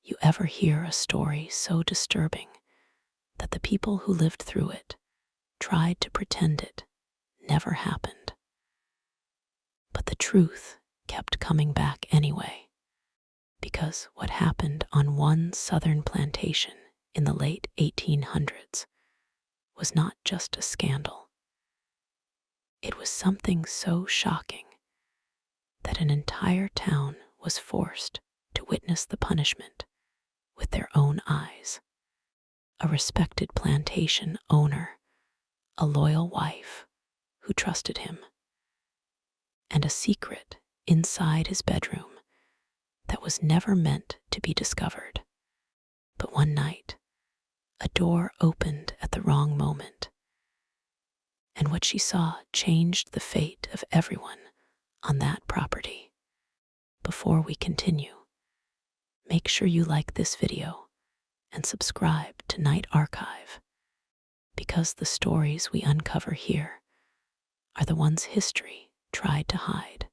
you ever hear a story so disturbing that the people who lived through it tried to pretend it never happened? But the truth kept coming back anyway, because what happened on one southern plantation in the late 1800s was not just a scandal. It was something so shocking that an entire town was forced to witness the punishment with their own eyes. A respected plantation owner, a loyal wife who trusted him, and a secret inside his bedroom that was never meant to be discovered. But one night, a door opened at the wrong moment, and what she saw changed the fate of everyone on that property. Before we continue, make sure you like this video and subscribe to Night Archive, because the stories we uncover here are the ones history tried to hide.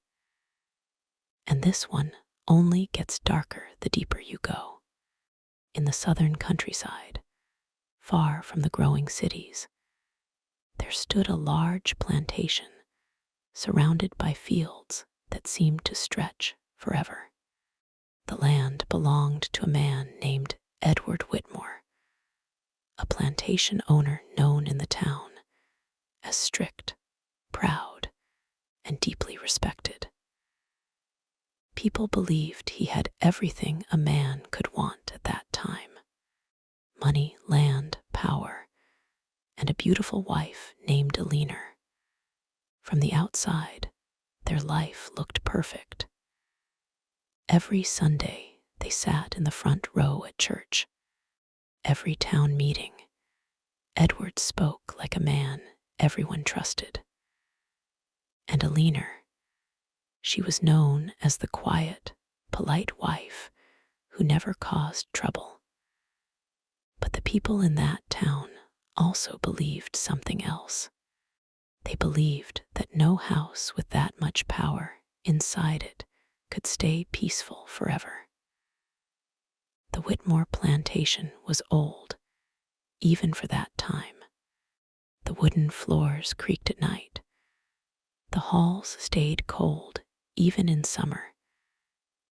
And this one only gets darker the deeper you go. In the southern countryside, far from the growing cities, there stood a large plantation surrounded by fields that seemed to stretch forever. The land belonged to a man named Edward Whitmore, a plantation owner known in the town as strict, proud, and deeply respected. People believed he had everything a man could want at that time: money, land, power, and a beautiful wife named Eleanor. From the outside, their life looked perfect. Every Sunday, they sat in the front row at church. Every town meeting, Edward spoke like a man everyone trusted. And Eleanor, she was known as the quiet, polite wife who never caused trouble. But the people in that town also believed something else. They believed that no house with that much power inside it could stay peaceful forever. The Whitmore plantation was old, even for that time. The wooden floors creaked at night. The halls stayed cold even in summer,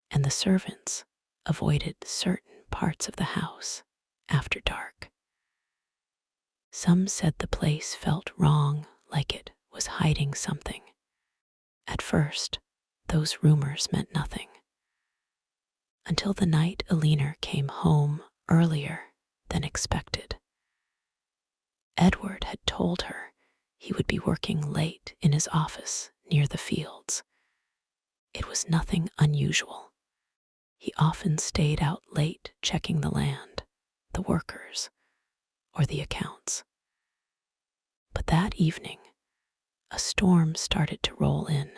and the servants avoided certain parts of the house after dark. Some said the place felt wrong, like it was hiding something. At first, those rumors meant nothing, until the night Eleanor came home earlier than expected. Edward had told her he would be working late in his office near the fields. It was nothing unusual. He often stayed out late checking the land, the workers, or the accounts. But that evening, a storm started to roll in,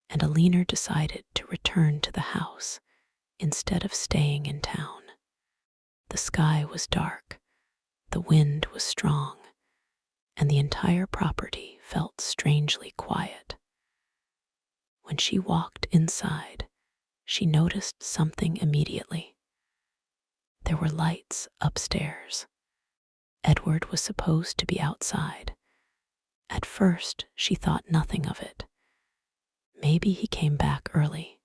and Eleanor decided to return to the house instead of staying in town. The sky was dark, the wind was strong, and the entire property felt strangely quiet. When she walked inside, she noticed something immediately. There were lights upstairs. Edward was supposed to be outside. At first, she thought nothing of it. Maybe he came back early.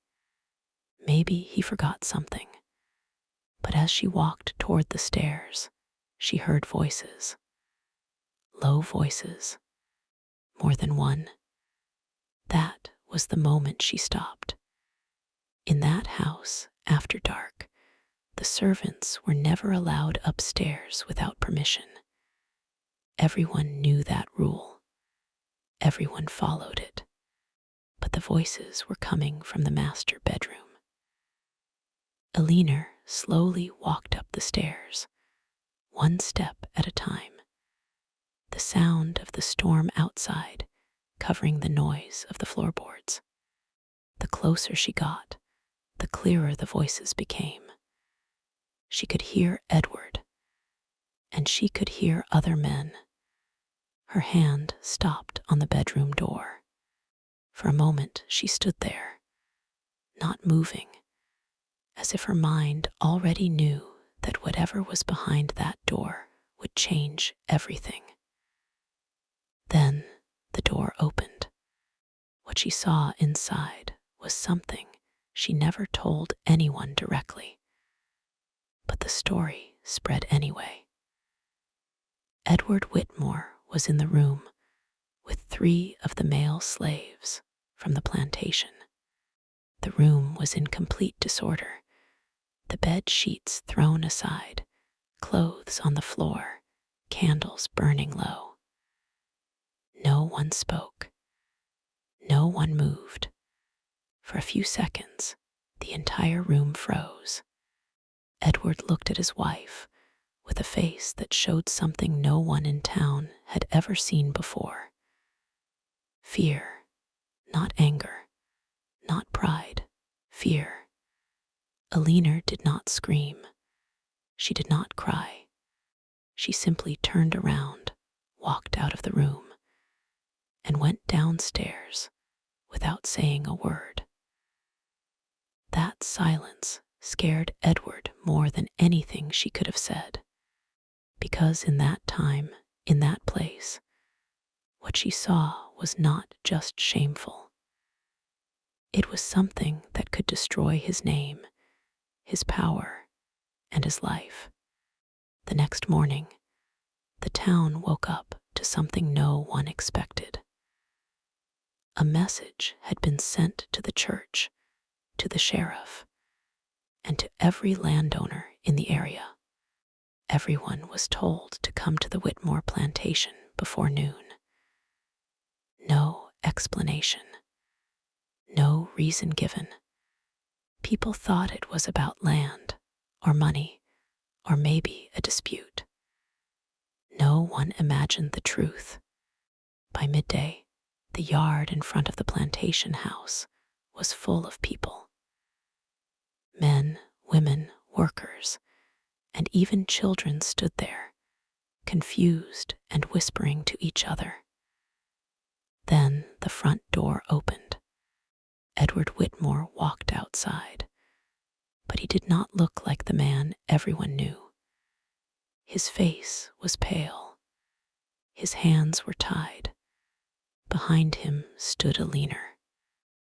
Maybe he forgot something. But as she walked toward the stairs, she heard voices. Low voices. More than one. That was the moment she stopped. In that house, after dark, the servants were never allowed upstairs without permission. Everyone knew that rule. Everyone followed it. But the voices were coming from the master bedroom. Eleanor slowly walked up the stairs, one step at a time. The sound of the storm outside covering the noise of the floorboards. The closer she got, the clearer the voices became. She could hear Edward, and she could hear other men. Her hand stopped on the bedroom door. For a moment she stood there, not moving, as if her mind already knew that whatever was behind that door would change everything. Then the door opened. What she saw inside was something she never told anyone directly, but the story spread anyway. Edward Whitmore was in the room with 3 of the male slaves from the plantation. The room was in complete disorder, the bed sheets thrown aside, clothes on the floor, candles burning low. No one spoke. No one moved. For a few seconds, the entire room froze. Edward looked at his wife with a face that showed something no one in town had ever seen before. Fear, not anger, not pride, fear. Alina did not scream. She did not cry. She simply turned around, walked out of the room, and went downstairs without saying a word. That silence scared Edward more than anything she could have said, because in that time, in that place, what she saw was not just shameful. It was something that could destroy his name, his power, and his life. The next morning, the town woke up to something no one expected. A message had been sent to the church, to the sheriff, and to every landowner in the area. Everyone was told to come to the Whitmore plantation before noon. No explanation. No reason given. People thought it was about land, or money, or maybe a dispute. No one imagined the truth. By midday, the yard in front of the plantation house was full of people. Men, women, workers, and even children stood there, confused and whispering to each other. Then the front door opened. Edward Whitmore walked outside, but he did not look like the man everyone knew. His face was pale. His hands were tied. Behind him stood Alina.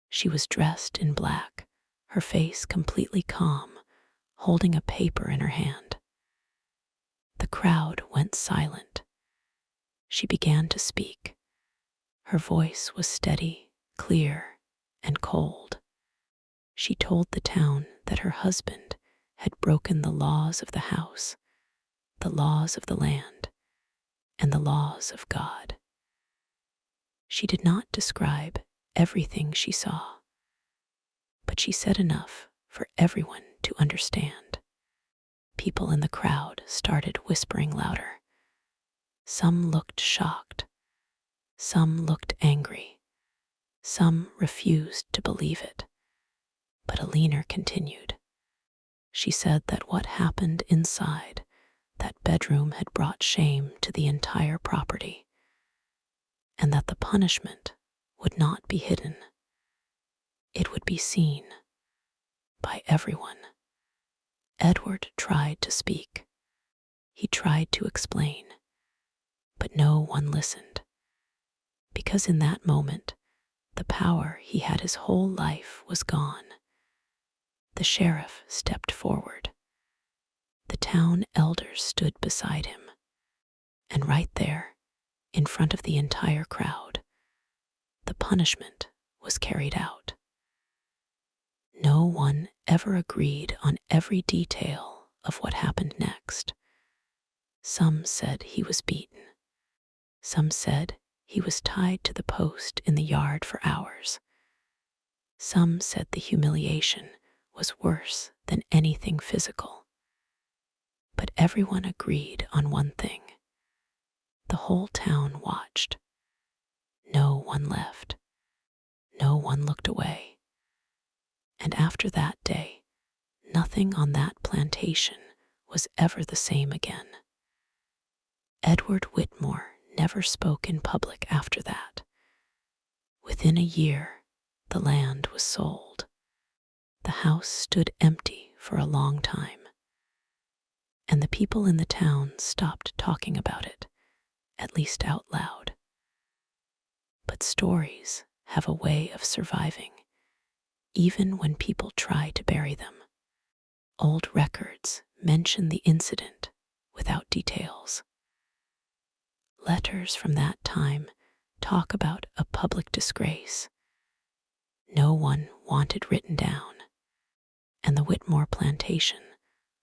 She was dressed in black, her face completely calm, holding a paper in her hand. The crowd went silent. She began to speak. Her voice was steady, clear, and cold. She told the town that her husband had broken the laws of the house, the laws of the land, and the laws of God. She did not describe everything she saw, but she said enough for everyone to understand. People in the crowd started whispering louder. Some looked shocked. Some looked angry. Some refused to believe it. But Alina continued. She said that what happened inside that bedroom had brought shame to the entire property, and that the punishment would not be hidden. It would be seen by everyone. Edward tried to speak. He tried to explain, but no one listened, because in that moment, the power he had his whole life was gone. The sheriff stepped forward. The town elders stood beside him, and right there, in front of the entire crowd, the punishment was carried out. No one ever agreed on every detail of what happened next. Some said he was beaten. Some said he was tied to the post in the yard for hours. Some said the humiliation was worse than anything physical. But everyone agreed on one thing. The whole town watched. No one left. No one looked away. And after that day, nothing on that plantation was ever the same again. Edward Whitmore never spoke in public after that. Within a year, the land was sold. The house stood empty for a long time, and the people in the town stopped talking about it, at least out loud. But stories have a way of surviving, even when people try to bury them. Old records mention the incident without details. Letters from that time talk about a public disgrace no one wanted written down, and the Whitmore Plantation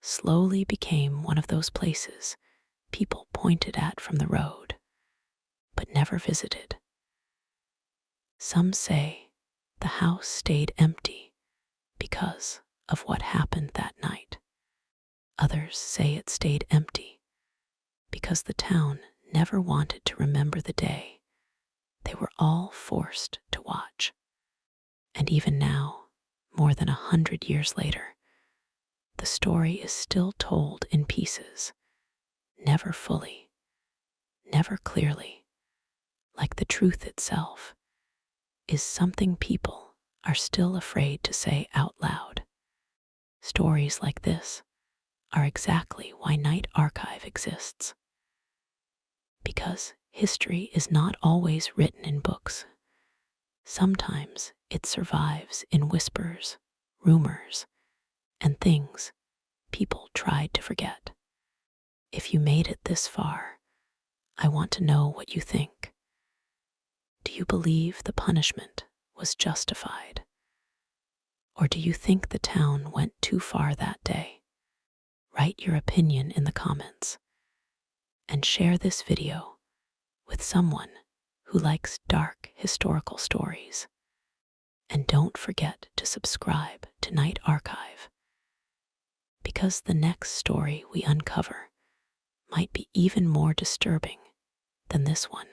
slowly became one of those places people pointed at from the road, but never visited. Some say the house stayed empty because of what happened that night. Others say it stayed empty because the town never wanted to remember the day they were all forced to watch. And even now, more than 100 years later, the story is still told in pieces, never fully, never clearly, like the truth itself is something people are still afraid to say out loud. Stories like this are exactly why Night Archive exists. Because history is not always written in books. Sometimes it survives in whispers, rumors, and things people tried to forget. If you made it this far, I want to know what you think. Do you believe the punishment was justified? Or do you think the town went too far that day? Write your opinion in the comments and share this video with someone who likes dark historical stories. And don't forget to subscribe to Night Archive, because the next story we uncover might be even more disturbing than this one.